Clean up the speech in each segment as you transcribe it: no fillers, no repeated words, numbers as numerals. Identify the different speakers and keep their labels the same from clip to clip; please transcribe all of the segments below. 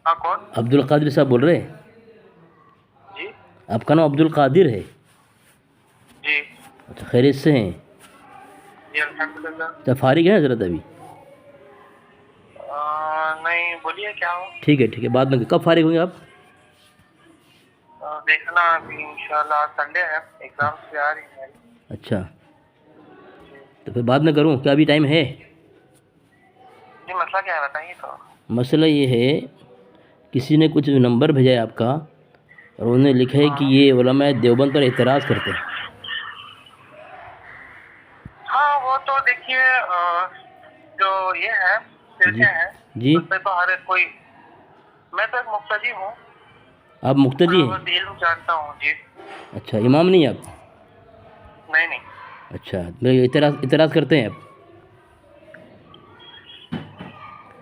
Speaker 1: हाँ, कौन?
Speaker 2: अब्दुल कादिर साहब बोल रहे हैं?
Speaker 1: जी
Speaker 2: आपका नाम अब्दुल कादिर है?
Speaker 1: जी
Speaker 2: अच्छा, खैरियत से हैं?
Speaker 1: जी, अल्हम्दुलिल्लाह।
Speaker 2: अच्छा, फारिग हैं हज़रत अभी?
Speaker 1: नहीं, बोलिए क्या हो?
Speaker 2: ठीक है, ठीक है, बाद में कब फारिग होंगे आप?
Speaker 1: देखना अभी इंशाल्लाह, संडे है, एग्जाम से आ रही है मेरी।
Speaker 2: अच्छा, तो फिर बाद में करूँ क्या, अभी टाइम है?
Speaker 1: जी, मसला क्या है बताइए तो।
Speaker 2: मसला ये है, किसी ने कुछ नंबर भेजा है आपका और उन्होंने लिखा है कि ये उलमाए देवबंद पर एतराज़ करते हैं।
Speaker 1: हाँ, वो तो देखिए, जो ये है
Speaker 2: जी
Speaker 1: फिरके हैं,
Speaker 2: जी।
Speaker 1: उस पे तो हर एक कोई, मैं तो एक मुक्तदी हूँ,
Speaker 2: आप मुक्तदी
Speaker 1: थोड़ा
Speaker 2: हैं?
Speaker 1: बहुत इल्म जानता हूँ जी।
Speaker 2: अच्छा, इमाम नहीं आप?
Speaker 1: नहीं नहीं,
Speaker 2: अच्छा, मेरे इतराज़ करते हैं आप?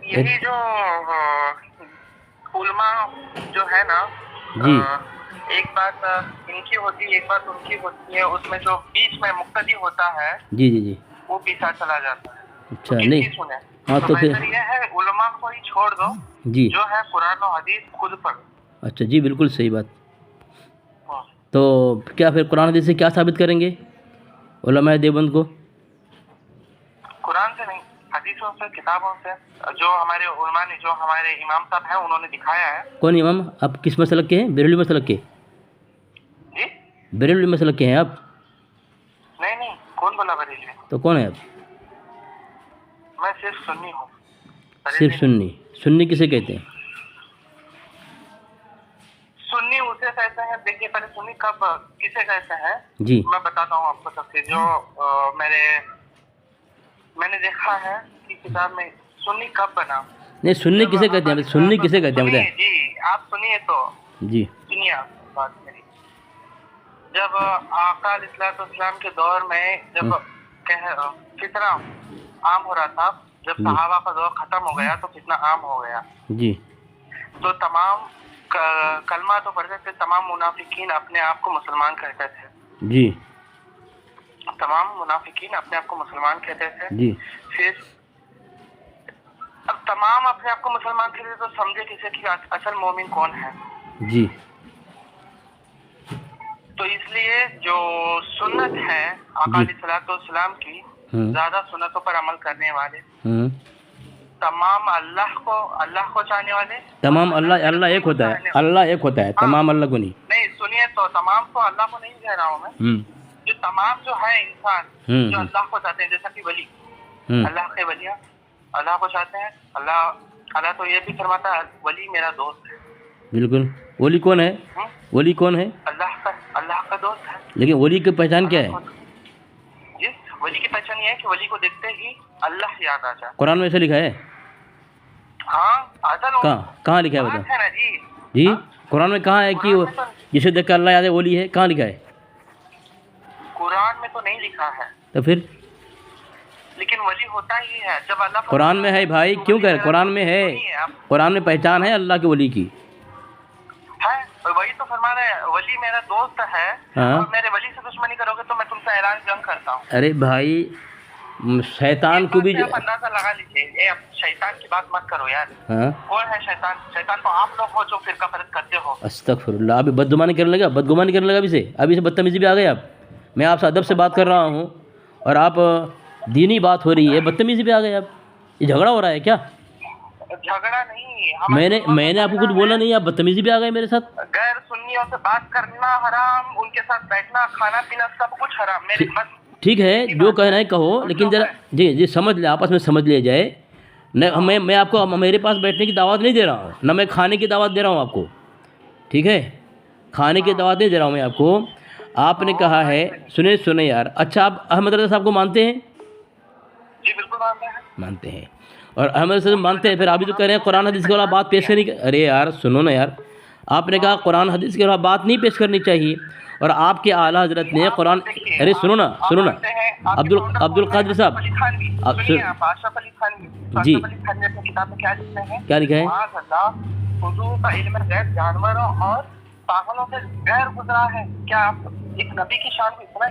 Speaker 1: यही जो उलमा जो है ना,
Speaker 2: जी
Speaker 1: एक बात इनकी होती है, एक बात उनकी होती है, उसमें जो बीच में मुक्तदी होता है
Speaker 2: जी जी जी।
Speaker 1: वो पीछा चला जाता है।
Speaker 2: अच्छा,
Speaker 1: तो
Speaker 2: नहीं।
Speaker 1: किसकी सुने?
Speaker 2: हाँ,
Speaker 1: तो
Speaker 2: तो फिर
Speaker 1: बेहतर यह है उलमा को ही छोड़ दो,
Speaker 2: जी।
Speaker 1: जो है कुरान और हदीस खुद पढ़ो।
Speaker 2: अच्छा जी, बिल्कुल सही बात।
Speaker 1: हाँ।
Speaker 2: तो क्या फिर कुरान हदीस से क्या साबित करेंगे उलमाए देवबंद को?
Speaker 1: कुरान से नहीं, हदीसों से, किताबों से, जो हमारे उलमा ने, जो हमारे इमाम साहब हैं, उन्होंने दिखाया है।
Speaker 2: कौन इमाम? आप किस मसलक के हैं? बरेलवी मसलक के?
Speaker 1: जी
Speaker 2: बरेलवी मसलक के हैं आप?
Speaker 1: नहीं नहीं, कौन बोला बरेली?
Speaker 2: तो कौन है आप?
Speaker 1: मैं सिर्फ सुन्नी हूँ,
Speaker 2: सिर्फ
Speaker 1: बरेली नहीं।
Speaker 2: सुन्नी? सुन्नी किसे कहते हैं?
Speaker 1: सुन्नी उसे कहते हैं, देखिए पहले सुन्नी कब किसे कहते हैं
Speaker 2: जी
Speaker 1: मैं बताता हूँ आपको। सबसे जो मैंने देखा है कि किताब में सुन्नी कब बना।
Speaker 2: नहीं, सुन्नी किसे कहते हैं? सुन्नी किसे कहते हैं
Speaker 1: सुनिए
Speaker 2: बताएं?
Speaker 1: जी, आप सुनिए तो,
Speaker 2: जी
Speaker 1: सुनिए आप बात मेरी। जब आका अलैहिस्सलाम के दौर में जब कितना आम हो रहा था, जब
Speaker 2: जी
Speaker 1: सहाबा का दौर खत्म हो गया तो कितना आम हो गया,
Speaker 2: जी
Speaker 1: तो तमाम कलमा तो पढ़ते थे, तमाम मुनाफिकीन अपने आप को मुसलमान कहते थे।
Speaker 2: जी
Speaker 1: तमाम मुनाफिकीन अपने आप को मुसलमान कहते थे।
Speaker 2: जी।
Speaker 1: फिर अब तमाम अपने आप को मुसलमान कहते थे, तो समझे किसे कि असल मोमिन कौन है।
Speaker 2: जी।
Speaker 1: तो इसलिए जो सुन्नत है आका अलैहिस्सलाम की, ज्यादा सुन्नतों पर अमल करने वाले, तमाम अल्लाह को चाहने वाले।
Speaker 2: तमाम अल्लाह एक होता है, अल्लाह एक होता है। हाँ, तमाम अल्लाह को नहीं।
Speaker 1: नहीं सुनिए तो, तमाम तो अल्लाह को नहीं कह रहा हूँ मैं। जो तमाम जो है इंसान जो अल्लाह को चाहते हैं, जैसा कि वली, अल्लाह के वलिया अल्लाह को चाहते हैं। अल्लाह तो ये भी फरमाता है वली मेरा दोस्त है।
Speaker 2: बिल्कुल। वली कौन है? वली कौन है?
Speaker 1: अल्लाह का दोस्त है।
Speaker 2: लेकिन वली की पहचान क्या है?
Speaker 1: जी, वली की पहचान ये है कि वली को देखते ही अल्लाह याद आ जाए।
Speaker 2: कुरान में ऐसा लिखा है?
Speaker 1: हाँ,
Speaker 2: कहाँ लिखा है बताओ?
Speaker 1: है ना जी।
Speaker 2: जी, कुरान में कहाँ है कि जिसे देख कर अल्लाह याद है वली है? कहाँ लिखा है?
Speaker 1: कुरान में तो नहीं लिखा है।
Speaker 2: तो फिर?
Speaker 1: लेकिन वली होता ही है जब अल्लाह।
Speaker 2: कुरान में है भाई, क्यों कह रहे? कुरान में है, कुरान में पहचान है अल्लाह के वली की
Speaker 1: है। वही तो फरमा रहे हैं, वली मेरा दोस्त है।
Speaker 2: हाँ?
Speaker 1: और मेरे वली से दुश्मनी करोगे तो मैं तुमसे ऐलान जंग करता हूँ।
Speaker 2: अरे भाई, शैतान को भी
Speaker 1: अंदाजा लगा लीजिए। अब शैतान की बात मत करो यार।
Speaker 2: हाँ?
Speaker 1: कौन है शैतान? शैतान तो आप लोग हो जो फिरका फरक करते हो।
Speaker 2: अस्तगफिरुल्लाह। अभी बदगुमानी करने लगा, बदगुमानी करने लगा अभी से बदतमीजी भी आ गए आप। मैं आपसे अदब से बात कर रहा हूँ और आप दीनी बात हो रही है, बदतमीजी भी आ गए आप। ये झगड़ा हो रहा है क्या?
Speaker 1: झगड़ा नहीं,
Speaker 2: मैंने आपको कुछ बोला नहीं, आप बदतमीजी भी आ गए मेरे साथ।
Speaker 1: गैर सुन्नियों से बात करना हराम, उनके साथ बैठना, खाना पीना सब कुछ हराम। मेरे बस
Speaker 2: ठीक है, जो कहना है कहो, लेकिन जरा जी जी समझ ले, आपस में समझ लिया जाए। न मैं आपको मेरे पास बैठने की दावत नहीं दे रहा हूँ, न मैं खाने की दावत दे रहा हूँ आपको, ठीक है? खाने की दावत नहीं दे रहा हूँ मैं आपको। आपने कहा है, सुने यार। अच्छा, आप अहमद रज़ा साहब को मानते हैं?
Speaker 1: जी बिल्कुल
Speaker 2: मानते हैं। और अहमद रज़ा मानते हैं, फिर आप भी तो कह रहे हैं कुरान हदीस के अलावा बात पेश करनी। अरे यार सुनो ना यार, आपने कहा कुरान हदीस के अलावा बात नहीं पेश करनी चाहिए, और आपके आला हजरत ने कुरान। अरे सुनो ना अब्दुल कादिर साहब, आप जी क्या लिखा है?
Speaker 1: जानवरों और पागलों से गैर गुजरा है। क्या आप एक नबी की शान को इतना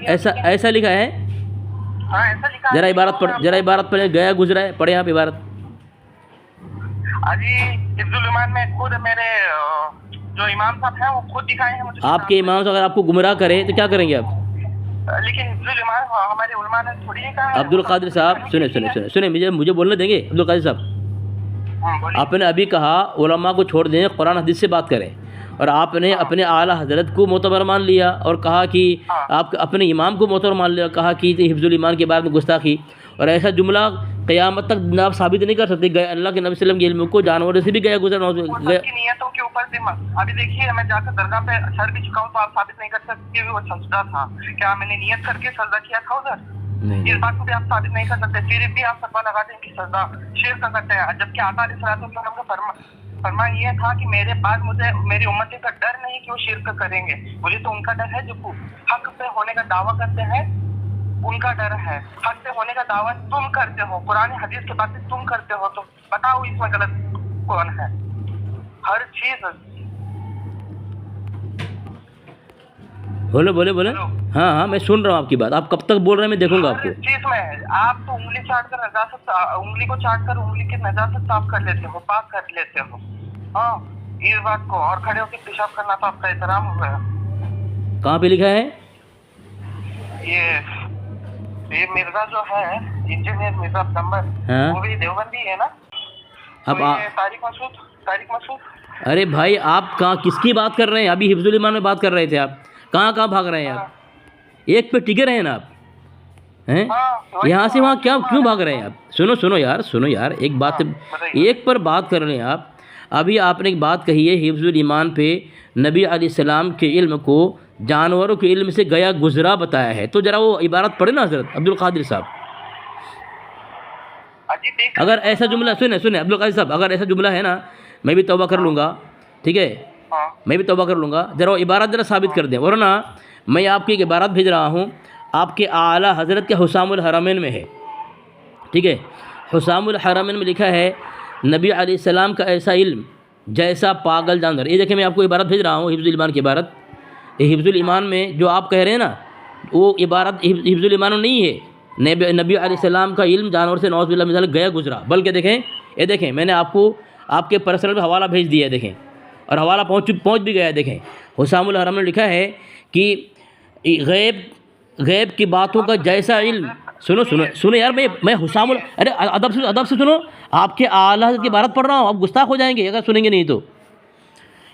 Speaker 2: ऐसा लिखा है?
Speaker 1: हाँ, ऐसा लिखा है।
Speaker 2: जरा इबारत पढ़े, गया गुजरा है, पढ़े आप इबारत।
Speaker 1: अजी हिफ्जुल ईमान में खुद मेरे जो इमाम साहब हैं वो खुद दिखाए हैं मुझे।
Speaker 2: आपके इमाम अगर आपको गुमराह करे तो क्या करेंगे आप?
Speaker 1: लेकिन हिफ्जुल ईमान हमारे उलमा ने थोड़ी कहा है।
Speaker 2: अब्दुल कादिर साहब सुने, मुझे बोलने देंगे? अब्दुल कादिर साहब, आपने अभी कहा उलमा को छोड़ दें, कुरान हदीस से बात करें, और आपने अपने आला हज़रत को मोतबर मान लिया और कहा कि आप अपने इमाम को मोतबर मान लिया, कहा कि हिफ्जुल ईमान के बारे में गुस्ताखी, और ऐसा जुमला क़यामत तक आप साबित नहीं कर सकते। अल्लाह के नबी सल्लल्लाहु अलैहि वसल्लम के इल्म को जानवरों से भी गया गुजरा
Speaker 1: नियतों के ऊपर भी। अभी देखिए, मैं जाकर दरगाह पे सर भी झुकाऊं तो आप साबित नहीं कर सकते कि वो सजदा था। क्या मैंने नियत करके सजदा किया था उधर? इस बात को भी आप साबित नहीं कर सकते। फिर भी आप फतवा लगाते हैं कि सजदा शिर्क कर सकते हैं, जबकि आका अलैहिस्सलाम का फरमा ये था कि मेरे बाद मुझे मेरी उम्मत का डर नहीं कि वो शिर्क करेंगे, मुझे तो उनका डर है जो हक पे होने का दावा करते हैं, उनका डर है। हक पे होने का दावा तुम करते हो, कुरान हदीस की बातें तुम करते हो, तो बताओ इसमें गलत कौन है? हर चीज
Speaker 2: बोले। हाँ, मैं सुन रहा हूँ आपकी बात। आप कब तक बोल रहे हैं, मैं देखूंगा आपको।
Speaker 1: हर चीज में आप तो उंगली चाट कर नजाकत, उंगली को चाट कर उंगली की नजाकत साफ कर लेते हो, पाक कर लेते हो। हाँ, इस बात को, और खड़े होकर पेशाब करना तो आपका एहतराम हो गया।
Speaker 2: कहाँ पे लिखा है?
Speaker 1: ये मिर्जा जो है, इंजीनियर मिर्जा नंबर, वो भी देवबंदी है ना? अब तारिक मसूद।
Speaker 2: अरे भाई, आप कहाँ किसकी बात कर रहे हैं? अभी हिफ्जुल ईमान में बात कर रहे थे आप, कहाँ भाग रहे हैं आप? एक पे टिके रहे हैं ना आप, हैं? यहाँ से वहाँ क्यों भाग रहे हैं आप? सुनो यार, एक बात, एक पर बात कर रहे हैं आप। अभी आपने एक बात कही है, हिफ्जुल ईमान पे नबी अलैहिस्सलाम के इल्म को जानवरों के इल्म से गया गुजरा बताया है, तो ज़रा वो इबारत पढ़े ना हज़रत अब्दुल कादिर साहब। अगर ऐसा जुमला, सुने अब्दुल कादिर साहब, अगर ऐसा जुमला है ना, मैं भी तौबा कर लूँगा, ठीक है? मैं भी तौबा कर लूँगा। ज़रा इबारत ज़रा साबित कर दें, वरना मैं आपकी एक इबारत भेज रहा हूँ, आपके आला हज़रत के हुसामुल हरमैन में है, ठीक है? हुसामुल हरमैन में लिखा है, नबी अलैहिस्सलाम का ऐसा इल्म जैसा पागल जानवर। ये देखिए, मैं आपको इबारत भेज रहा हूँ, हिफ्जुल ईमान की इबारत। हिफ्जुल ईमान में जो आप कह रहे हैं ना, वो इबारत हिफ्जुल ईमान में नहीं है। नबी अलैहिस्सलाम का इल्म जानवर से नौज़ बिल्लाह मिसाल गया गुजरा, बल्कि देखें, ये देखें, मैंने आपको आपके पर्सनल में हवाला भेज दिया है, देखें, और हवाला पहुँच भी गया है। देखें, हुसामुल हरम ने लिखा है कि गैब की बातों का जैसा इल्म, सुनो यार, मैं हुसामुल, अरे अदब से सुनो, आपके आला हज़रत की इबारत पढ़ रहा हूँ, आप गुस्ताख हो जाएंगे अगर सुनेंगे नहीं तो।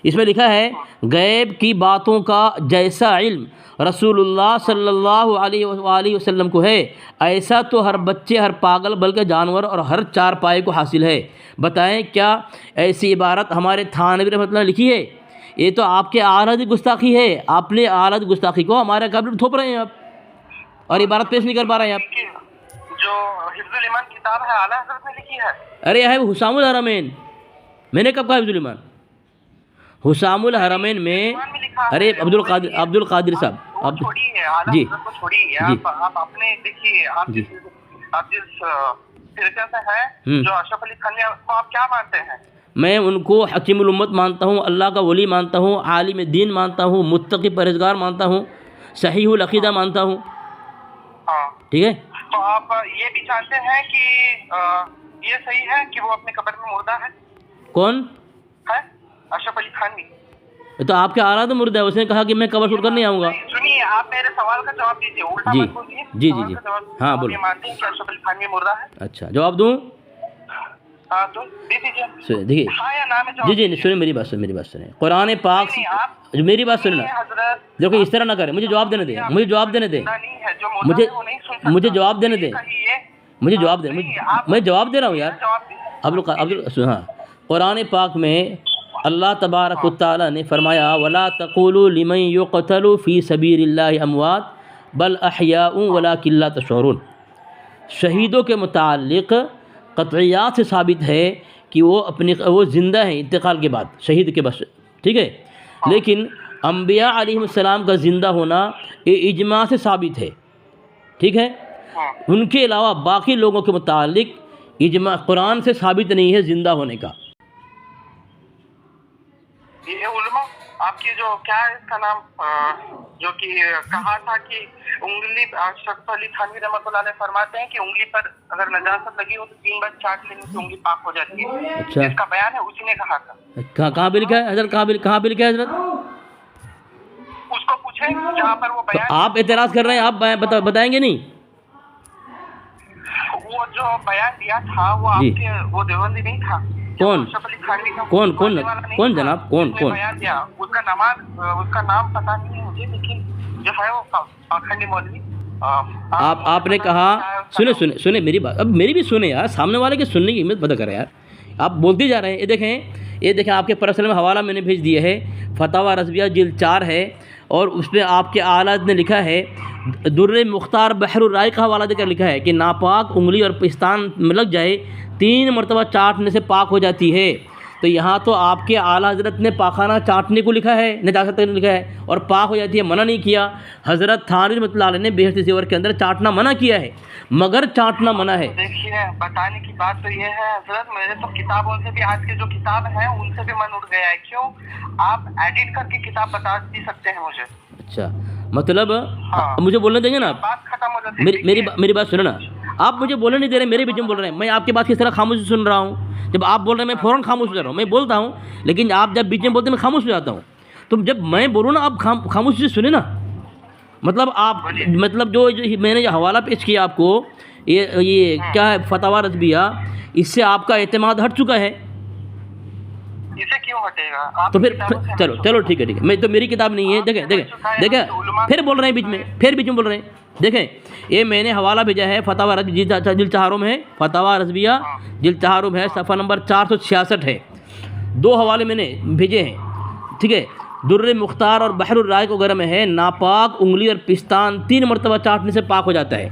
Speaker 2: इसमें लिखा है, गैब की बातों का जैसा इल्म रसूलुल्लाह सल्लल्लाहु अलैहि वसल्लम को है, ऐसा तो हर बच्चे, हर पागल, बल्कि जानवर और हर चार पाए को हासिल है। बताएं, क्या ऐसी इबारत हमारे थानवी रहमतुल्लाह ने लिखी है? ये तो आपके आला की गुस्ताखी है। आपने आला की गुस्ताखी को हमारे काबिल थोप रहे हैं आप, और इबारत पेश नहीं कर पा रहे हैं आप।
Speaker 1: जो हिफ्जुल ईमान किताब है, आला हज़रत ने लिखी है।
Speaker 2: अरे है हुसामुल हरमैन, मैंने कब कहा हिफ्जुल ईमान? हुसामुल हरमैन में, अरे अब्दुल कादिर साहब, आप जी
Speaker 1: आप अपने देखिए, आप जिस फिरके से हैं, जो अशरफ अली थानवी, तो आप क्या मानते हैं?
Speaker 2: मैं उनको हकीमुल उम्मत मानता हूँ, अल्लाह का वली मानता हूँ, आलिम दीन मानता हूँ, मुत्तकी परहेज़गार मानता हूँ, सहीहुल अक़ीदा मानता हूँ। ठीक है,
Speaker 1: तो आप ये भी जानते हैं कि ये सही है कि वो अपने कब्र में मुर्दा है?
Speaker 2: कौन
Speaker 1: है? अशरफ अली थानवी।
Speaker 2: तो आपके आला तो मुर्दा है, उसने कहा कि मैं कब्र छोड़कर नहीं आऊँगा।
Speaker 1: सुनिए, आप मेरे सवाल का जवाब दीजिए, उल्टा मत बोलिए।
Speaker 2: जी, हाँ बोलो।
Speaker 1: आप मानते हैं कि अशरफ अली थानवी मुर्दा है?
Speaker 2: अच्छा, जवाब दूँ?
Speaker 1: हाँ, तो दीजिए।
Speaker 2: देखिए,
Speaker 1: हाँ या ना में जवाब।
Speaker 2: जी, सुनिए मेरी बात सुनिए। कुरान पाक, मेरी बात सुनना, देखो इस तरह ना करें, मुझे जवाब देने दें, मुझे जवाब देने दें, मुझे जवाब देने दें, मैं जवाब दे रहा हूँ यार। अब्दुल हाँ, कुरान पाक में अल्लाह तबारक व तआला ने फरमाया, वला तक़ूलू लिमन युक़तलू फ़ी सबीलिल्लाहि अमवात बल अहयाउ वलाकिन ला तशऊरून। शहीदों के मुताल्लिक़ क़त्इयात से साबित है कि वो ज़िंदा हैं इंतकाल के बाद, शहीद के बाद, ठीक है। लेकिन अम्बिया अलैहिस्सलाम का ज़िंदा होना ये इजमा से साबित है, ठीक है। उनके अलावा बाकी लोगों के मुताल्लिक़ इजमा कुरान से साबित नहीं है ज़िंदा होने का।
Speaker 1: ये उलमा आपकी जो क्या है इसका नाम, जो कि कहा था कि उंगली, शरीफ अली थानवी रहमतुल्लाह अलैह फरमाते हैं कि उंगली पर अगर नजासत लगी हो तो 3 बार चाट लेने से उंगली पाक हो जाती है।
Speaker 2: अच्छा,
Speaker 1: इसका बयान है, उसी ने कहा था।
Speaker 2: कहाँ पे लिखा है हजरत, कहाँ पे लिखा है हजरत?
Speaker 1: उसको पूछे जहाँ पर वो
Speaker 2: तो
Speaker 1: बयान,
Speaker 2: आप एतराज़ कर रहे हैं, आप बताएंगे नहीं?
Speaker 1: वो जो बयान दिया था वो आपके, वो देवबंदी नहीं था?
Speaker 2: कौन कौन जनाब, कौन
Speaker 1: बयान दिया? उसका नाम पता नहीं है मुझे, लेकिन जो है वो पाखंडी मौलवी।
Speaker 2: आपने कहा, सुने मेरी बात, अब मेरी भी सुने यार, सामने वाले के सुनने की हिम्मत पता करें यार। आप बोलते जा रहे हैं। ये देखें आपके पर्सनल में हवाला मैंने भेज दिया है, फतवा रज़विया जिल्द 4 है, और उसमें आपके आला ने लिखा है, दुर्र मुख्तार बहरुर राय का हवाला देकर लिखा है कि नापाक उंगली और पिस्तान में लग जाए 3 मरतबा चाटने से पाक हो जाती है। तो यहाँ तो आपके आला हज़रत ने पाखाना चाटने को लिखा है, नजासत करने को लिखा है, और पाक हो जाती है मना नहीं किया। हज़रत थानवी रहमतुल्लाह अलैह ने बेहश्ती ज़ेवर के अंदर चाटना मना किया है, मगर चाटना मना है।
Speaker 1: देखिए, बताने की बात तो ये है हज़रत, मेरे तो किताबों से भी, आज के जो किताब है उनसे भी मन उठ गया है। क्यों? आप एडिट करके किताब बता भी सकते हैं मुझे।
Speaker 2: अच्छा, मतलब मुझे बोलने देंगे ना आप?
Speaker 1: बात खत्म हो जाती है।
Speaker 2: मेरी बात सुनो ना, आप मुझे बोलने नहीं दे रहे, मेरे बीच में बोल रहे हैं। मैं आपकी बात किस तरह खामोशी सुन रहा हूँ? जब आप बोल रहे हैं मैं फ़ौरन खामोश हो जा रहा हूँ। मैं बोलता हूँ, लेकिन आप जब बीच में बोलते हैं मैं खामोश हो जाता हूँ। तो जब मैं बोलूँ ना, आप खामोशी से सुने ना। मतलब जो मैंने जो हवाला पेश किया आपको, ये क्या है, फतवा रज़विया, इससे आपका एतमाद हट चुका है।
Speaker 1: इसे क्यों हटेगा?
Speaker 2: तो फिर चलो ठीक है। मैं तो मेरी किताब नहीं है। देखें फिर बोल रहे हैं बीच में बोल रहे हैं। देखें, ये मैंने हवाला भेजा है, फतवा रज़विया जिल्द 4 में है, फतवा रज़विया जिल्द 4 में है, सफ़ा नंबर 466 है। 2 हवाले मैंने भेजे हैं, ठीक है। दुर्र मुख्तार और बहरुर राय को वगैरह में है, नापाक उंगली और पिस्तान 3 मरतबा चाटने से पाक हो जाता है।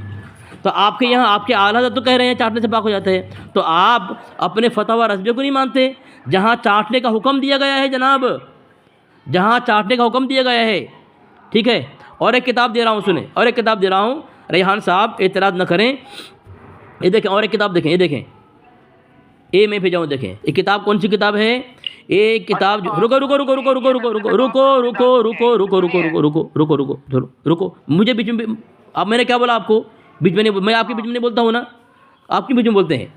Speaker 2: तो आपके यहाँ आपके आला हज़रत तो कह रहे हैं चाटने से पाक हो जाता है, तो आप अपने फतवा रज़विया को नहीं मानते, जहाँ चाटने का हुक्म दिया गया है जनाब, जहाँ चाटने का हुक्म दिया गया है, ठीक है। और एक किताब दे रहा हूँ, सुने, और एक किताब दे रहा हूँ, रेहान साहब एतराज़ न करें। ये देखें, और एक किताब देखें, ये देखें, ये मैं भेजा हूँ, देखें ये किताब कौन सी किताब है। ये किताब जो रुको, मुझे बीच में, अब मैंने क्या बोला आपको? बीच में नहीं, मैं आपके बीच में नहीं बोलता हूँ ना, आपके बीच में बोलते हैं।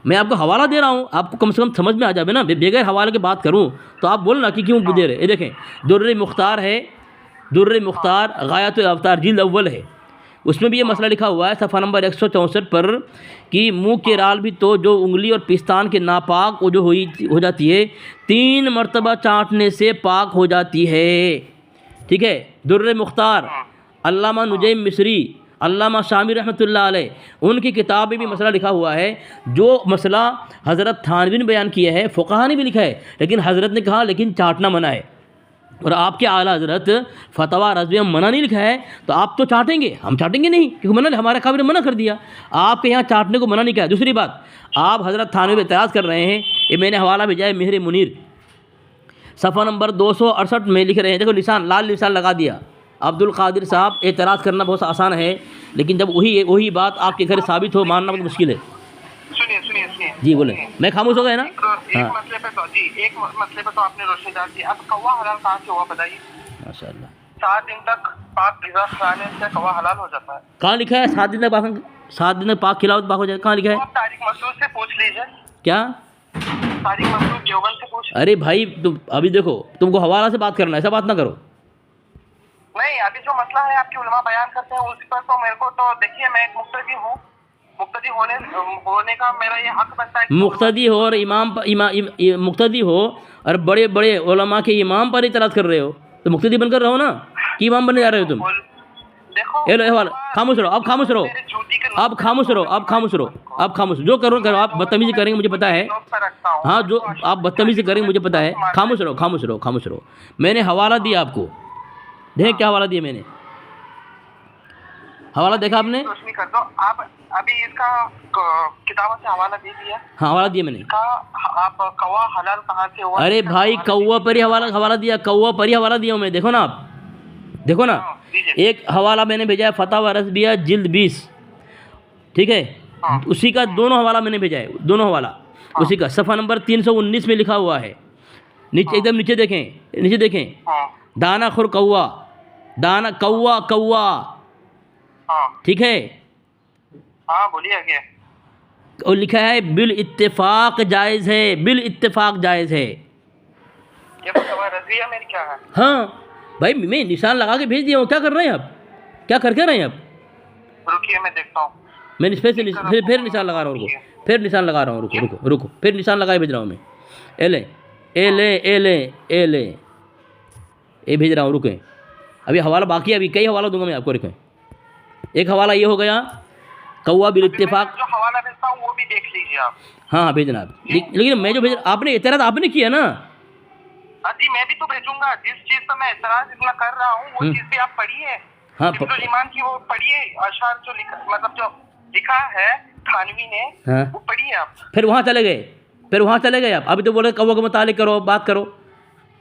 Speaker 2: मैं आपको हवाला दे रहा हूँ, आपको कम से कम समझ में आ जाए ना। बगैर हवाले की बात करूँ तो आप बोलना कि क्यों दे रहे। ये देखें, दुर्र मुख्तार है, दुर्र मुख्तार गायतुल अवतार जिल्द अव्वल है, उसमें भी ये मसला लिखा हुआ है, सफ़ा नंबर 164 पर, कि मुँह के राल भी तो जो उंगली और पिस्तान के नापाक वो जो हो जाती है 3 मरतबा चाटने से पाक हो जाती है, ठीक है। दुर्र मुख्तार, अल्लामा नुजैम मिस्री, अल्लामा शामी रहमतुल्लाह अलैह, उनकी किताब में भी मसला लिखा हुआ है। जो मसला हज़रत थानवी ने बयान किया है, फ़ुक़हा ने भी लिखा है, लेकिन हज़रत ने कहा लेकिन चाटना मना है, और आपके आला हज़रत फतवा रज़विया मना नहीं लिखा है, तो आप तो चाटेंगे, हम चाटेंगे नहीं, क्योंकि मना, हमारे काबिल ने मना कर दिया, आपके यहाँ चाटने को मना नहीं किया। दूसरी बात, आप हज़रत थानवी पर एतराज़ कर रहे हैं। ये मैंने हवाला भेजा है, मेहर मुनीर, सफ़ा नंबर 268 में लिख रहे हैं, देखो निशान, लाल निशान लगा दिया। अब्दुल कादिर साहब, एतराज़ करना बहुत आसान है, लेकिन जब वही बात आपके घर साबित हो, मानना बहुत मुश्किल है।
Speaker 1: सुनिए
Speaker 2: जी बोले, मैं खामोश हो गया ना।
Speaker 1: एक मसले पे तो आपने रोशनी डाल दी। अब कौवा हलाल कहाँ से हुआ बताइए?
Speaker 2: माशाअल्लाह,
Speaker 1: 7 दिन तक पाक ग़िज़ा खाने से कौवा हलाल हो जाता है।
Speaker 2: कहाँ लिखा है 7 दिन तक पाक खिलाओ पाक हो जाए? कहाँ लिखा है?
Speaker 1: आप तारिक मसरूर से पूछ लीजिए।
Speaker 2: क्या
Speaker 1: तारिक मसरूर देवबंद से पूछ।
Speaker 2: अरे भाई, तुम अभी देखो, तुमको हवाला से बात करना है, ऐसा बात ना करो।
Speaker 1: नहीं, अभी जो मसला है आपके उलमा बयान करते हैं उस पर तो मेरे को तो देखिए, मैं एक मुक्तदी हूँ, मुक्तदी होने का मेरा ये हक बनता है। मुक्तदी हो और
Speaker 2: मुक्तदी हो और बड़े बड़े उलमा के इमाम पर इतराज़ कर रहे हो, तो मुक्तदी बनकर रहो ना, कि इमाम बनने जा रहे हो तुम? देखो, खामोश रहो, अब खामोश जो करो आप बदतमीजी करेंगे मुझे पता है। हाँ, जो आप बदतमीजी करेंगे मुझे पता है। खामोश रहो। मैंने हवाला दिया आपको, देख क्या हवाला दिया मैंने, हवाला देखा आपने?
Speaker 1: रोशनी कर दो आप, अभी इसका किताबों से हवाला दे दिया।
Speaker 2: हाँ, हवाला दिया मैंने।
Speaker 1: आप कौवा हलाल कहाँ से हुआ?
Speaker 2: अरे भाई, कौवा पर ही हवाला दिया, कौवा पर ही हवाला दिया मैं। देखो ना आप, देखो ना, एक हवाला मैंने भेजा है, फतवा रज़विया जिल्द 20, ठीक है। उसी का दोनों हवाला मैंने भेजा है, दोनों हवाला उसी का, सफ़ा नंबर 319 में लिखा हुआ है, नीचे एकदम नीचे देखें, नीचे देखें।
Speaker 1: हाँ
Speaker 2: दाना खुर कौवा, दाना कौवा कौवा,
Speaker 1: हाँ
Speaker 2: ठीक है।
Speaker 1: हाँ बोलिए आगे।
Speaker 2: और लिखा है बिल इत्तेफाक जायज़ है, बिल इत्तेफाक जायज़ है।
Speaker 1: ये फतवा रज़िया में क्या है?
Speaker 2: हाँ भाई मैं निशान लगा के भेज दिया हूँ, क्या कर रहे हैं आप, क्या करके रहे हैं आप?
Speaker 1: रुकिए मैं देखता हूँ।
Speaker 2: मैं फिर निशान लगा रहा हूँ, रुको, फिर निशान लगा रहा हूँ, रुको रुको रुको, फिर निशान लगाए भेज रहा हूँ मैं। ए ले ए ले ए ले ए ले, ये भेज रहा हूँ, रुकें। अभी हवाला बाकी है, अभी कई हवाला दूंगा मैं आपको, रुकें। एक हवाला ये हो गया कौवा बिल इत्तेफाक,
Speaker 1: जो हवाला भेजता हूँ वो भी देख लीजिए आप।
Speaker 2: हाँ भेजना आप, लेकिन मैं जो भेज, आपने एतराज़ आपने किया ना।
Speaker 1: जी मैं भी तो भेजूंगा, जिस चीज पर मैं एतराज इतना कर रहा हूँ वो चीज भी आप पढ़िए।
Speaker 2: हाँ
Speaker 1: हिफ्जुल ईमान की वो पढ़िए, अशार जो लिखा, मतलब जो लिखा है थानवी ने,
Speaker 2: हाँ
Speaker 1: वो पढ़िए आप।
Speaker 2: फिर वहाँ चले गए, फिर वहाँ चले गए आप। अभी तो बोले कौवा के मुतालिक करो, बात करो,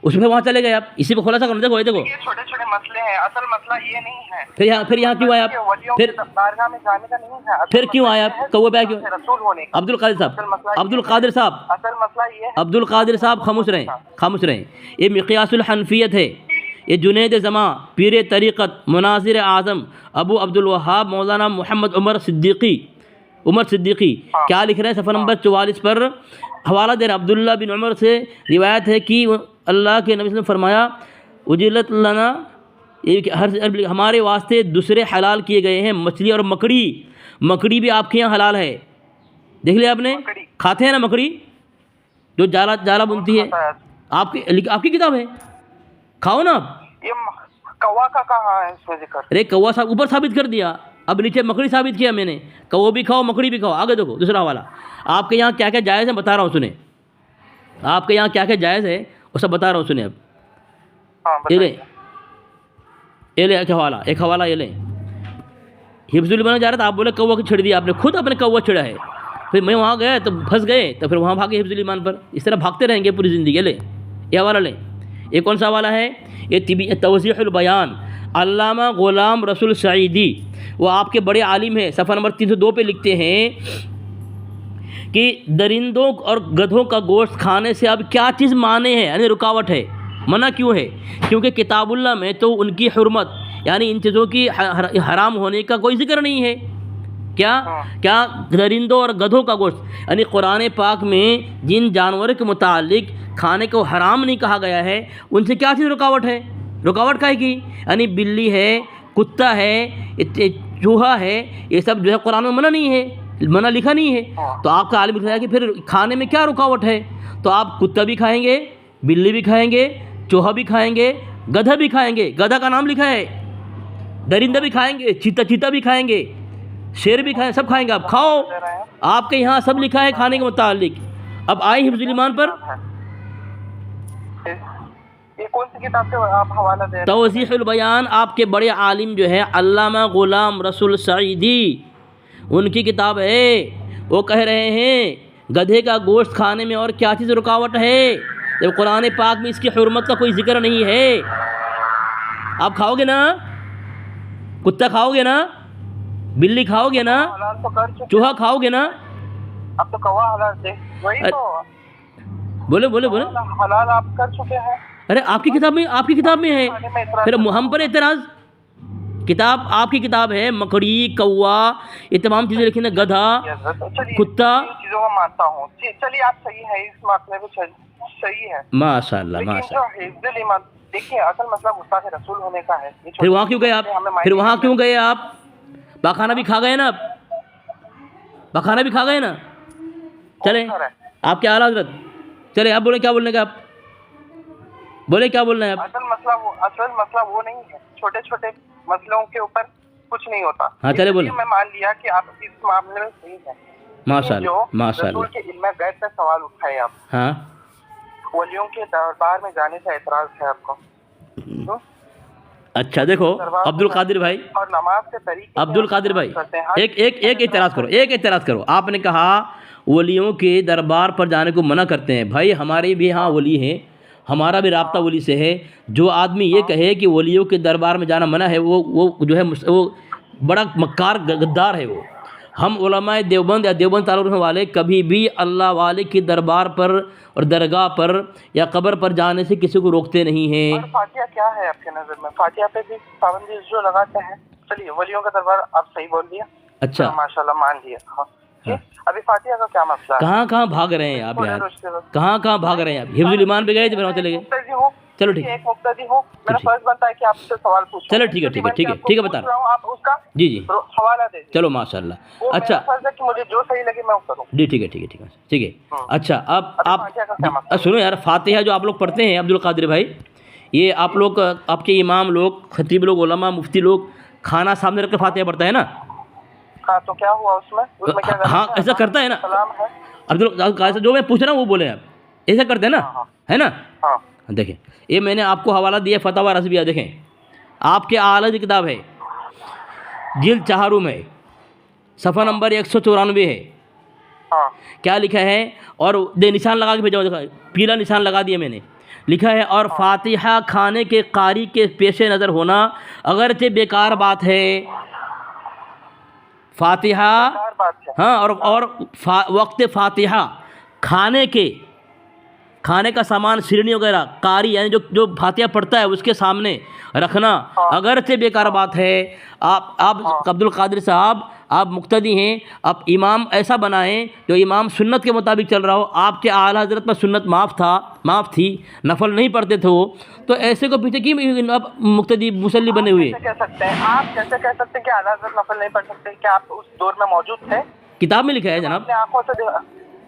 Speaker 2: उसमें वहाँ चले गए आप। इसी पे खुलासा करो, देखो ये देखो,
Speaker 1: ये छोटे छोटे मसले हैं, असल मसला ये नहीं है।
Speaker 2: फिर यहाँ क्यों आए आप? फिर
Speaker 1: बारगाह में जाने का नहीं है।
Speaker 2: फिर क्यों आए आप? कौवे पे क्यों?
Speaker 1: रसूल होने का।
Speaker 2: अब्दुल कादिर साहब, अब्दुल कादिर साहब,
Speaker 1: असल मसला ये है।
Speaker 2: अब्दुल कादिर साहब खामोश रहें, खामोश रहें। ये मिक़यासुल हनफियत है, ये जुनैद ज़मा पीर तरीक़त मुनाज़िर आज़म अबू अब्दुल वहाब मौलाना मोहम्मद उमर सिद्दीक़ी क्या लिख रहे हैं? सफ़र नंबर 44 पर हवाला दे रहे। अब्दुल्ला बिन उमर से रिवायत है कि अल्लाह के नबी ने फरमाया उजिलत लना, हर हमारे वास्ते दूसरे हलाल किए गए हैं, मछली और मकड़ी। मकड़ी भी आपके यहाँ हलाल है, देख लिया आपने? खाते हैं ना मकड़ी, जो जाला बुनती है, आपकी किताब है, खाओ ना आप।
Speaker 1: ये कौवा का कहाँ है इसमें जिक्र?
Speaker 2: अरे कौवा साहब ऊपर साबित कर दिया, अब नीचे मकड़ी साबित किया मैंने। कौवा भी खाओ, मकड़ी भी खाओ। आगे देखो दूसरा हवाला, आपके यहाँ क्या क्या जायज़ है बता रहा हूँ, सुने। आपके यहाँ क्या क्या जायज़ है वो सब बता रहा हूँ, सुने अब। ये ले एक हवाला ये ले। हिफ्जुल ईमान जा रहा था, आप बोले कौवा की छिड़ दिया आपने, खुद अपने कौवा छिड़ा है। फिर मैं वहाँ गया तो फंस गए, तो फिर वहाँ भागे हिफ्जुल ईमान पर। इस तरह भागते रहेंगे पूरी ज़िंदगी। ले ये हवाला ले। ये कौन सा वाला है? ये तवज़ीहुल बयान, अल्लामा ग़ुलाम रसूल सईदी, वो आपके बड़े आलिम हैं। सफ़ा नंबर 302 पे लिखते हैं कि दरिंदों और गधों का गोश्त खाने से अब क्या चीज़ माने है, यानी रुकावट है, मना क्यों है? क्योंकि किताबुल्लाह में तो उनकी हुर्मत, यानी इन चीज़ों की हराम होने का कोई जिक्र नहीं है। क्या दरिंदों और गधों का गोश्त, यानी कुरान पाक में जिन जानवरों के मुतालिक खाने को हराम नहीं कहा गया है, उनसे क्या चीज़ रुकावट है? रुकावट काहे की? यानी बिल्ली है, कुत्ता है, चूहा है, ये सब जो है कुरान में मना नहीं है, मना लिखा नहीं है। तो आपका आलिम लिखा है कि फिर खाने में क्या रुकावट है? तो आप कुत्ता भी खाएंगे, बिल्ली भी खाएंगे, चूहा भी खाएंगे, गधा भी खाएंगे, गधा का नाम लिखा है, दरिंदा भी खाएंगे, चीता भी खाएंगे, शेर भी खाएंगे, सब खाएंगे। आप खाओ, आपके यहाँ सब लिखा है खाने के मुतालिक। अब आए हिफ्जुल ईमान पर,
Speaker 1: ये कौन सी किताब से आप हवाला दे रहे हैं?
Speaker 2: तवज़ीहुल बयान, आपके बड़े आलिम जो है अल्लामा ग़ुलाम रसूल सईदी, उनकी किताब है। वो कह रहे हैं गधे का गोश्त खाने में और क्या चीज़ रुकावट है, जब कुरान पाक में इसकी हुर्मत का कोई जिक्र नहीं है। आप खाओगे ना? कुत्ता खाओगे ना? बिल्ली खाओगे ना? चूहा खाओगे ना?
Speaker 1: अब तो कौवा हलाल थे, वही तो
Speaker 2: बोले
Speaker 1: हलाल आप कर चुके हैं।
Speaker 2: अरे आपकी किताब में है, फिर हम पर एतराज़। किताब आपकी किताब है, मकड़ी, कौवा, ये तमाम चीज़ें लिखी ना, गधा, कुत्ता,
Speaker 1: चीज़ों को मानता हूँ। चलिए आप सही है, इस मामले में सही है,
Speaker 2: माशाअल्लाह माशाअल्लाह।
Speaker 1: देखिए असल मसला गुस्ताख रसूल होने का है।
Speaker 2: फिर वहाँ क्यों गए आप? पाखाना भी खा गए ना? चले आपके आला हज़रत, चले आप बोले क्या बोलने का, आप बोले क्या बोलना है आप?
Speaker 1: असल मसला वो नहीं है, छोटे छोटे मसलों के ऊपर कुछ नहीं होता।
Speaker 2: हाँ चले बोले।
Speaker 1: मैं मान लिया कि आप इस मामले में सही है।
Speaker 2: माशाअल्लाह
Speaker 1: रसूल के इल्म गैब का सवाल उठाए आप।
Speaker 2: हाँ
Speaker 1: वलियों के दरबार में जाने से एतराज है आपको?
Speaker 2: अच्छा देखो अब्दुल कादिर भाई,
Speaker 1: और नमाज के तरीके,
Speaker 2: अब्दुल कादिर भाई, एक एतराज़ करो। आपने कहा वलियों के दरबार पर जाने को मना करते हैं। भाई हमारे भी यहाँ वली हैं, हमारा भी राब्ता वली से है। जो आदमी ये कहे कि वलियों के दरबार में जाना मना है, वो जो है वो बड़ा मक्कार गद्दार है। वो हम उलमाए देवबंद या देवबंद ताल्लुक़ रखने वाले कभी भी अल्लाह वाले की दरबार पर और दरगाह पर या कब्र पर जाने से किसी को रोकते नहीं हैं।
Speaker 1: और फातिहा क्या है आपके नज़र में? फातिहा पे भी पाबंदी जो लगाते हैं। चलिए, वलियों का दरबार आप सही बोल दिया।
Speaker 2: अच्छा,
Speaker 1: माशाल्लाह, मान लिया। हाँ जी, अभी फातिहा का क्या मसला है?
Speaker 2: कहाँ भाग रहे हैं आप यार, कहाँ भाग रहे हैं आप? हिफ्जुल ईमान पे गए थे, फिर वहाँ चले गए। चलो ठीक है,
Speaker 1: एक मुक्तदी हूँ, मेरा फर्ज बनता है कि आपसे सवाल पूछूं।
Speaker 2: चलो ठीक है बता रहा हूँ,
Speaker 1: आप उसका
Speaker 2: जी
Speaker 1: हवाला दे दीजिए।
Speaker 2: चलो माशाल्लाह। अच्छा,
Speaker 1: फर्ज है कि मुझे जो सही लगे मैं वो करूँ।
Speaker 2: जी ठीक है। अच्छा, अब आप सुनो यार, फातिहा जो आप लोग पढ़ते हैं अब्दुल कादिर भाई, ये आप लोग, आपके इमाम लोग, खतीब लोग, उलमा, मुफ्ती लोग खाना सामने रख कर फातिहा पढ़ता है ना?
Speaker 1: हाँ, तो क्या हुआ उसमें क्या?
Speaker 2: हाँ, ऐसा करता है ना
Speaker 1: सलाम है
Speaker 2: अब्दुल कादिर, जो मैं पूछ रहा हूँ वो बोले आप, ऐसा करते हैं ना, है ना?
Speaker 1: हाँ,
Speaker 2: देखें, ये मैंने आपको हवाला दिया फतवा रज़विया, देखें आपके आला की किताब है, जिल्द 4 में सफ़ा नंबर 194 है।
Speaker 1: हाँ,
Speaker 2: क्या लिखा है? और दे निशान लगा के भेजा, पीला निशान लगा दिया मैंने, लिखा है और फातिहा खाने के कारी के पेश नज़र होना अगरचे बेकार बात है। फातिहा, हाँ, और वक्त फातिहा खाने का सामान, सिरनी वगैरह, कारी यानी जो फातिहा पढ़ता है उसके सामने रखना अगरचे बेकार बात है। आप अब्दुल कादिर साहब, आप मुक्तदी हैं, आप इमाम ऐसा बनाएं जो इमाम सुन्नत के मुताबिक चल रहा हो। आपके आला हज़रत पर सुन्नत माफ़ थी, नफल नहीं पढ़ते थे वो, तो ऐसे को पीछे क्यों आप मुक्तदी मुसल्ली बने हुए?
Speaker 1: आप कैसे कह सकते हैं कि आला हज़रत नफल नहीं पढ़ सकते? क्या आप उस दौर में मौजूद थे?
Speaker 2: किताब में लिखा है जनाब।
Speaker 1: अपने आंखों से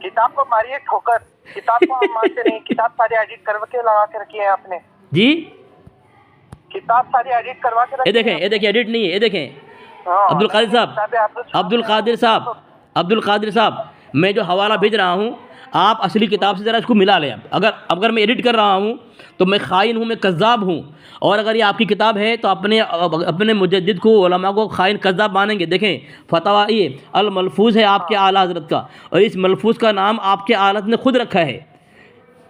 Speaker 1: किताब को मारिए ठोकर, किताब को हम मानते नहीं। किताब सारी एडिट करके लगा के रखी है आपने
Speaker 2: जी,
Speaker 1: किताब सारी एडिट करवा के रखी है।
Speaker 2: ये देखें एडिट नहीं है, ये देखें अब्दुल कादिर साहब, मैं जो हवाला भेज रहा हूँ आप असली किताब से ज़रा इसको मिला लें। अगर मैं एडिट कर रहा हूँ तो मैं खाइन हूँ, मैं कज़्ज़ाब हूँ, और अगर ये आपकी किताब है तो अपने मुजद्दिद को, उलमा को खाइन कज़्ज़ाब मानेंगे। देखें फतवा ये अल मलफूज़ है आपके आला हज़रत का, और इस मलफूज़ का नाम आपके आला ने खुद रखा है।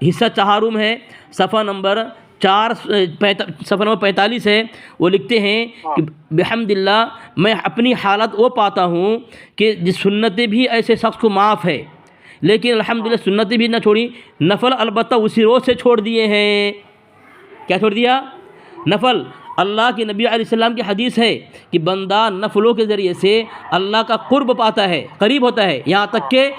Speaker 2: हिस्सा 4 में है, सफ़ा नंबर 45 है। वो लिखते हैं कि बिहम्दिल्लाह मैं अपनी हालत वो पाता हूँ कि जिस सुन्नतें भी ऐसे शख्स को माफ़ है, लेकिन अल्हम्दुलिल्लाह सुन्नतें भी ना छोड़ी, नफल अलबत्ता उसी रोज़ से छोड़ दिए हैं। क्या छोड़ दिया? नफल। अल्लाह के नबी अलैहिस्सलाम की हदीस है कि बंदा नफलों के ज़रिए से अल्लाह का कुर्ब पाता है, करीब होता है, यहाँ तक कि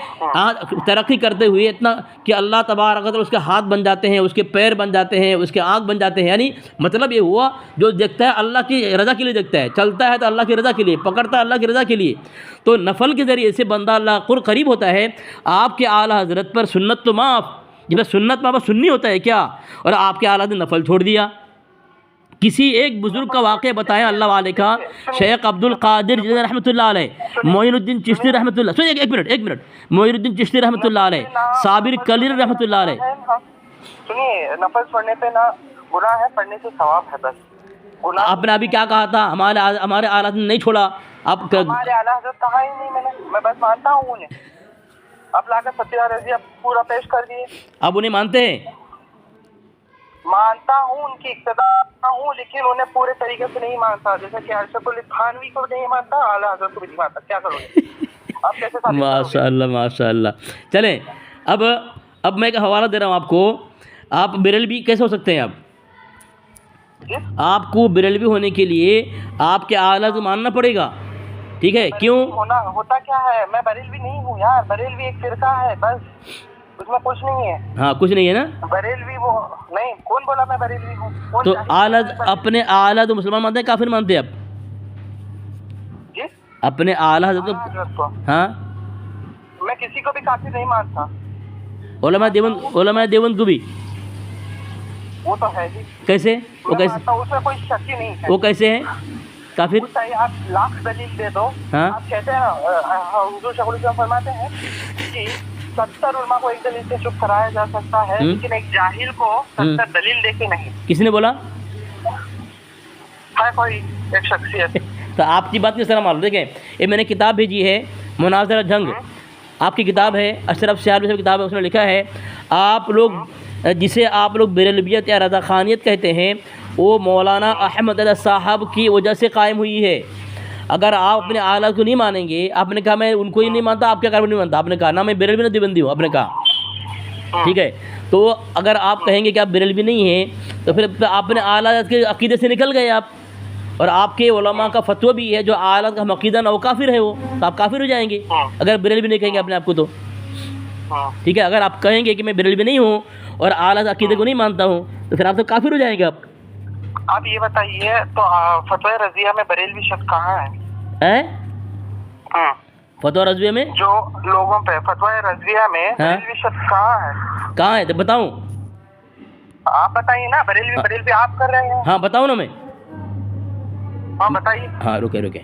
Speaker 2: तरक्की करते हुए इतना कि अल्लाह तबारक व तआला उसके हाथ बन जाते हैं, उसके पैर बन जाते हैं, उसके आँख बन जाते हैं। यानी मतलब ये हुआ, जो देखता है अल्लाह की रज़ा के लिए देखता है, चलता है तो अल्लाह की रज़ा के लिए, पकड़ता है अल्लाह की रज़ा के लिए। तो नफल के ज़रिए से बंदा अल्लाह कुर्ब करीब होता है। आपके आला हज़रत पर सुन्नत तो माफ़, जब सुन्नत माफ़ सुन्नी होता है क्या? और आपके आला ने नफल छोड़ दिया। किसी एक बुज़ुर्ग का वाक़या बताएं अल्लाह वाले का, शेख अब्दुल कादिर जिलानी रहमतुल्लाह अलैह, मोइनुद्दीन चिश्ती रहमतुल्लाह, सुनिए एक मिनट, मोइनुद्दीन चिश्ती रहमतुल्लाह अलैह, साबिर कलीर रहमतुल्लाह अलैह।
Speaker 1: सुनिए, नफल पढ़ने पे ना गुनाह है, पढ़ने से सवाब है बस।
Speaker 2: आपने अभी क्या कहा था? हमारे आला ने नहीं छोड़ा। आप
Speaker 1: हमारे आला हज़रत कहा ही नहीं मैंने, मैं बस मानता हूँ उन्हें। अब लाकर सत्या रज़ी अब पूरा पेश कर दिए।
Speaker 2: अब उन्हें मानते हैं?
Speaker 1: मानता हूँ, उनकी इक्तदा हूँ, लेकिन उन्हें पूरे तरीके से नहीं मानता। जैसे कि अरशद अली थानवी को नहीं मानता, आला हज़रत को भी नहीं मानता। क्या करोगे आप? कैसे?
Speaker 2: माशाअल्लाह। चलें, अब मैं एक हवाला दे रहा हूँ आपको। आप बरेलवी कैसे हो सकते हैं? आपको बरेलवी होने के लिए आपके आला को मानना पड़ेगा, ठीक है? क्यों
Speaker 1: होता क्या है? मैं बरेलवी नहीं हूँ यार, बरेलवी एक फिरका है बस, उसमें कुछ नहीं है।
Speaker 2: हाँ, कुछ नहीं है ना
Speaker 1: बरेलवी वो नहीं। कौन बोला मैं बरेलवी हूँ?
Speaker 2: तो आला, अपने आला तो मुसलमान मानते हैं, काफिर मानते हैं आप
Speaker 1: जी?
Speaker 2: अपने आला हज़रत को? हाँ,
Speaker 1: मैं किसी को भी काफिर नहीं मानता।
Speaker 2: उलमा देवबंद को भी?
Speaker 1: वो तो है जी।
Speaker 2: कैसे? वो कैसे?
Speaker 1: उसमें कोई शक ही नहीं है।
Speaker 2: वो कैसे है काफिर?
Speaker 1: आप लाख दलील दे दो।
Speaker 2: हाँ?
Speaker 1: आप कहते हैं हुजूर शेखुल इस्लाम फरमाते हैं कि 70 उलमा को एक दलील से चुप कराया जा सकता है, लेकिन एक जाहिल को 70 दलील देके नहीं।
Speaker 2: किसने बोला?
Speaker 1: है कोई एक शख्सियत।
Speaker 2: तो आपकी बात किस तरह मालूम? देखें, ये मैंने किताब भेजी है, मुनाज़रा जंग आपकी किताब है, अशरफ सियालवी से किताब है। उसने लिखा है आप लोग, जिसे आप लोग बेरलवियत या रज़ा खानियत कहते हैं, वो मौलाना अहमद साहब की वजह से कायम हुई है। अगर आप अपने आला को नहीं मानेंगे, आपने कहा मैं उनको ही नहीं मानता, आप क्या कारण नहीं मानता, आपने कहा ना मैं बरेलवी ना देवबंदी हूँ, आपने कहा, ठीक है। तो अगर आप कहेंगे कि आप बरेलवी नहीं हैं तो फिर आपने आला के अकीदे से निकल गए आप, और आपके उलमा का फतवा भी है जो आला का हम अकीदा ना वो काफिर है, वो तो आप काफिर हो जाएंगे अगर बरेलवी नहीं कहेंगे अपने आप को तो, ठीक है। अगर आप कहेंगे कि मैं बरेलवी नहीं हूँ और आला के अकीदे को नहीं मानता हूँ तो फिर आप तो काफिर हो जाएंगे
Speaker 1: आप ये बताइए तो फतवा रज़िया में बरेलवी शब्द कहाँ है?
Speaker 2: फतवा रज़विया में
Speaker 1: जो लोगों पे फतवा रज़विया में बरेलवी शब्द कहाँ है?
Speaker 2: कहाँ है तो बताऊं?
Speaker 1: आप बताइए ना। बरेलवी आप कर रहे हैं।
Speaker 2: हाँ बताऊं ना मैं?
Speaker 1: हाँ बताइए।
Speaker 2: हाँ रुके,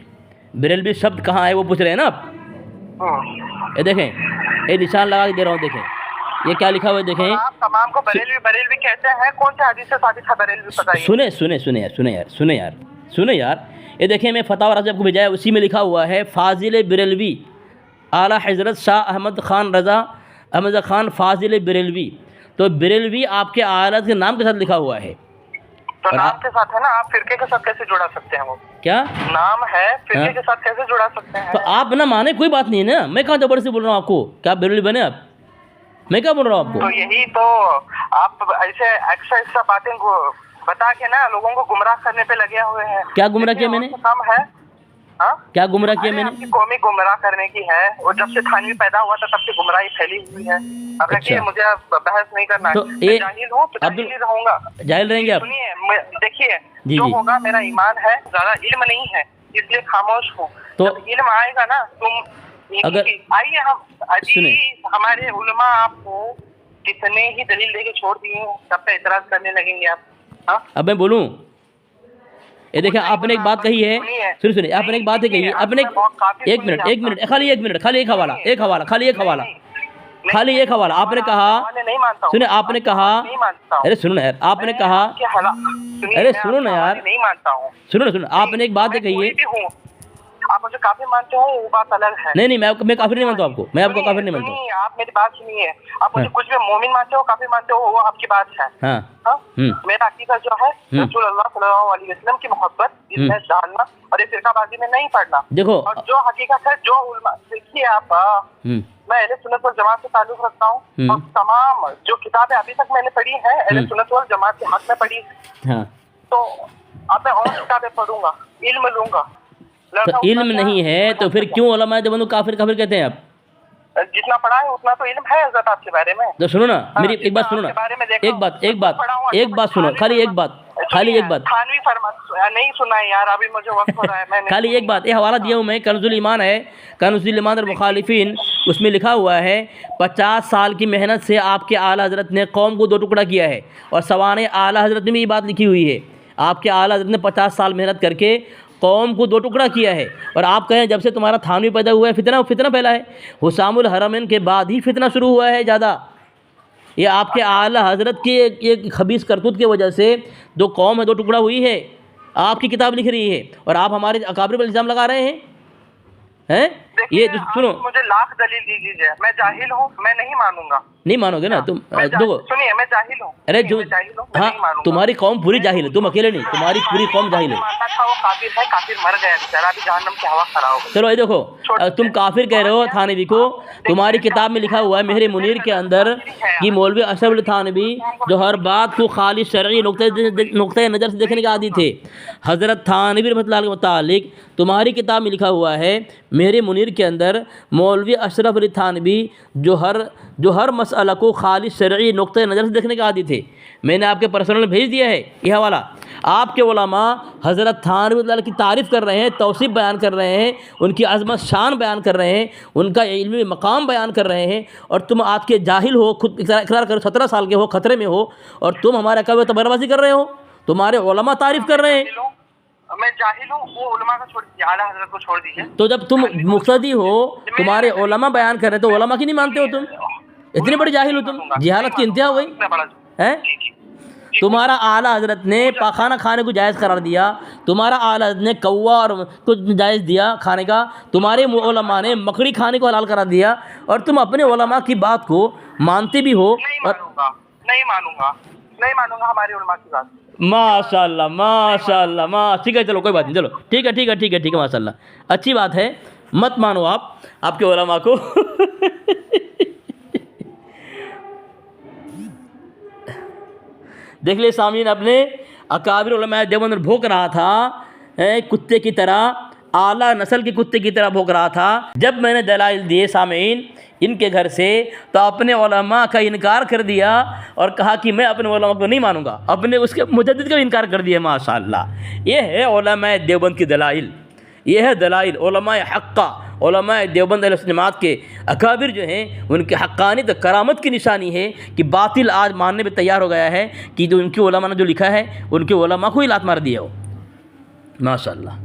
Speaker 2: बरेलवी शब्द कहाँ है वो पूछ रहे हैं ना आप? ये देखें, ये निशान लगा के दे रहा हूँ, देखें ये क्या लिखा हुआ है, देखें।
Speaker 1: आप तमाम को बरेलवी कहते हैं, कौन से हदीस से साबित है बरेलवी? बताइए। सुने यार, ये देखें मैं फतवा रज़ा आपको भेजा है, उसी में लिखा हुआ है फाजिल बरेलवी आला हज़रत शाह अहमद खान फाजिल बरेलवी। तो बरेलवी आपके आला के नाम के साथ लिखा हुआ है। तो नाम के साथ है ना, आप फिरके के साथ कैसे जुड़ा सकते हैं? वो
Speaker 2: क्या नाम
Speaker 1: है फिरके के साथ कैसे जुड़ा सकते हैं?
Speaker 2: तो आप ना माने कोई बात नहीं है ना, मैं कहाँ जबरदस्ती बोल रहा हूँ आपको, क्या आप बरेलवी बने आप? मैं क्या बोल रहा हूँ आपको?
Speaker 1: तो यही तो आप ऐसे ऐसा बातें बता के ना लोगों को गुमराह करने पे लगे हुए हैं।
Speaker 2: क्या गुमराह किया मैंने?
Speaker 1: कम है
Speaker 2: क्या गुमराह किया मैंने?
Speaker 1: आपकी कौमी गुमराह करने की है, और जब से थानवी पैदा हुआ था तब से गुमराही फैली हुई है। अब देखिए मुझे बहस नहीं करना
Speaker 2: तो
Speaker 1: है, जाहिल हूँ तो जाहिल ही रहूंगा।
Speaker 2: जाहिल रहेंगे आप?
Speaker 1: सुनिए देखिए, जो होगा मेरा ईमान है, ज्यादा इल्म नहीं है इसलिए खामोश हूँ। तो इल्म आएगा ना तुम
Speaker 2: अगर
Speaker 1: आइए हम हमारे उलमा आपको कितने ही दलील देके छोड़ दिए, सब पे एतराज करने लगेंगे आप।
Speaker 2: अब मैं बोलूं, ये देखिए आपने एक बात कही है, सुनिए आपने एक बात कही है, आपने एक मिनट खाली एक हवाला आपने कहा, सुनिए आपने कहा, अरे सुनो ना यार, आपने कहा, अरे सुनो ना यार,
Speaker 1: नहीं मानता हूँ,
Speaker 2: सुनो आपने एक बात कही है,
Speaker 1: आप मुझे काफिर मानते हो वो बात अलग है।
Speaker 2: नहीं मैं काफिर नहीं मानता हूँ आपको, मैं आपको काफिर नहीं मानता हूँ।
Speaker 1: आप मेरी बात सुनिए, आप मुझे कुछ भी मोमिन मानते हो काफिर मानते हो वो आपकी बात है। मेरा अकीदा जो है रसूलुल्लाह सल्लल्लाहु अलैहि वसल्लम की मोहब्बत इसमें डालना और ये फिरकाबाजी में नहीं पड़ना।
Speaker 2: देखो
Speaker 1: और जो हकीकत है जो देखिए आप, मैं अहले सुन्नत वल जमात से ताल्लुक रखता हूँ और तमाम जो किताबें अभी तक मैंने पढ़ी है अहले सुन्नत वल जमात के हक में पढ़ी है। तो अब मैं और किताबें पढ़ूंगा, इल्म लूंगा।
Speaker 2: तो इल्म नहीं है तो फिर क्यों उलमा देवबंद काफिर कहते हैं आप?
Speaker 1: जितना पढ़ा है उतना तो इल्म है हज़रत आपके बारे में।
Speaker 2: तो सुनो ना, मेरी एक बात सुनो ना, एक बात सुनो, खाली एक बात
Speaker 1: थानवी फरमा नहीं सुना है यार, अभी मुझे वक्त हो रहा है। मैंने
Speaker 2: खाली एक बात, ये हवाला दिया हूँ मैं, कन्ज़ुल ईमान है, कन्ज़ुल ईमान और मुखालिफिन, उसमें लिखा हुआ है 50 साल की मेहनत से आपके आला हज़रत ने कौम को 2 टुकड़ा किया है, और सवाने आला हज़रत में भी ये बात लिखी हुई है, आपके आला हज़रत ने 50 साल मेहनत करके कौम को 2 टुकड़ा किया है। और आप कहें जब से तुम्हारा थानवी पैदा हुआ है फितना फैला है, हुसामुल हरमैन के बाद ही फितना शुरू हुआ है ज़्यादा। ये आपके आला हज़रत की एक खबीस करतूत की वजह से जो कौम है 2 टुकड़ा हुई है, आपकी किताब लिख रही है और आप हमारे अकाबिर पर इल्ज़ाम लगा रहे हैं। ये सुनो,
Speaker 1: मुझे लाख दलील दीजिए, मैं जाहिल हूँ, मैं नहीं मानूंगा।
Speaker 2: नहीं मानोगे ना तुम? देखो
Speaker 1: सुनिए, मैं जाहिल हूँ।
Speaker 2: अरे जो हाँ, तुम्हारी कौम पूरी जाहिल है, तुम अकेले नहीं, तुम्हारी पूरी कौम जाहिल है।
Speaker 1: वो काफिर मर गया बेचारा, अभी जहन्नम की हवा खड़ा हो गई।
Speaker 2: चलो ये देखो, तुम काफिर कह रहे हो थानवी को, तुम्हारी किताब में लिखा हुआ है मेहर मुनीर के अंदर कि मौलवी अशरफ थानवी जो हर बात को खाली शरई नुक्ते नज़र से देखने के आदी थे। हज़रत थानवी रहमतुल्लाह के मुतालिक तुम्हारी किताब में लिखा हुआ है मेहर मुनीर के अंदर मौलवी अशरफ अली थानवी जो हर मसला को खाली शरई नुक्ते नज़र से देखने के आदी थे। मैंने आपके पर्सनल भेज दिया है ये हवाला। आपके उलमा हज़रत थानवी की तारीफ़ कर रहे हैं, तौसीफ़ बयान कर रहे हैं, उनकी अज़मत शान बयान कर रहे हैं, उनका इल्मी मकाम बयान कर रहे हैं, और तुम आज के जाहिल हो, खुद इकरार करो 17 साल के हो, ख़तरे में हो, और तुम हमारे कभी तबरबाजी कर रहे हो। तुम्हारे उलमा तारीफ़ कर रहे हैं।
Speaker 1: मैं जाहिल हूँ, वो उलमा को छोड़ दीजिए, आला हज़रत को छोड़ दीजिए।
Speaker 2: तो जब तुम मुक़्तदी हो, तुम्हारे उलमा बयान कर रहे हैं, तो उलमा की नहीं मानते हो तुम? इतनी बड़ी जाहिल हो तुम, जहालत की इंतहा हो गई है। तुम्हारा आला हज़रत ने पाखाना खाने को जायज़ करार दिया, तुम्हारा आला हज़रत ने कौवा और कुछ जायज़ दिया खाने का, तुम्हारे उलमा ने मकड़ी खाने को हलाल करार दिया, और तुम अपने उलमा की बात को मानते भी हो।
Speaker 1: नहीं मानूंगा हमारे उलमा की बात।
Speaker 2: माशाल्लाह माशाल्लाह ठीक है, चलो कोई बात नहीं, चलो ठीक है ठीक है ठीक है ठीक है, माशाल्लाह अच्छी बात है, मत मानो आप आपके उलमा को। देख ले सामीन, अपने अकाबिर उलमा देवबंद में भोंक रहा था, कुत्ते की तरह, आला नस्ल के कुत्ते की तरह भोंक रहा था। जब मैंने दलाइल दिए सामीन इनके घर से, तो अपने उलमा का इनकार कर दिया और कहा कि मैं अपने उलमा को नहीं मानूंगा, अपने उसके मुजद्दिद का इनकार कर दिया। माशाअल्लाह, ये है उलमा देवबंद की दलाइल, ये है दलाइल उलमा हक्का, उलमा देवबंद अहले सुन्नत जमात के अकाबिर जो हैं उनके हक्कानियत करामत की निशानी है कि बातिल आज मानने पे तैयार हो गया है कि जो उनके उलमा ने जो लिखा है उनके उलमा को ही लात मार दिया हो। माशाअल्लाह।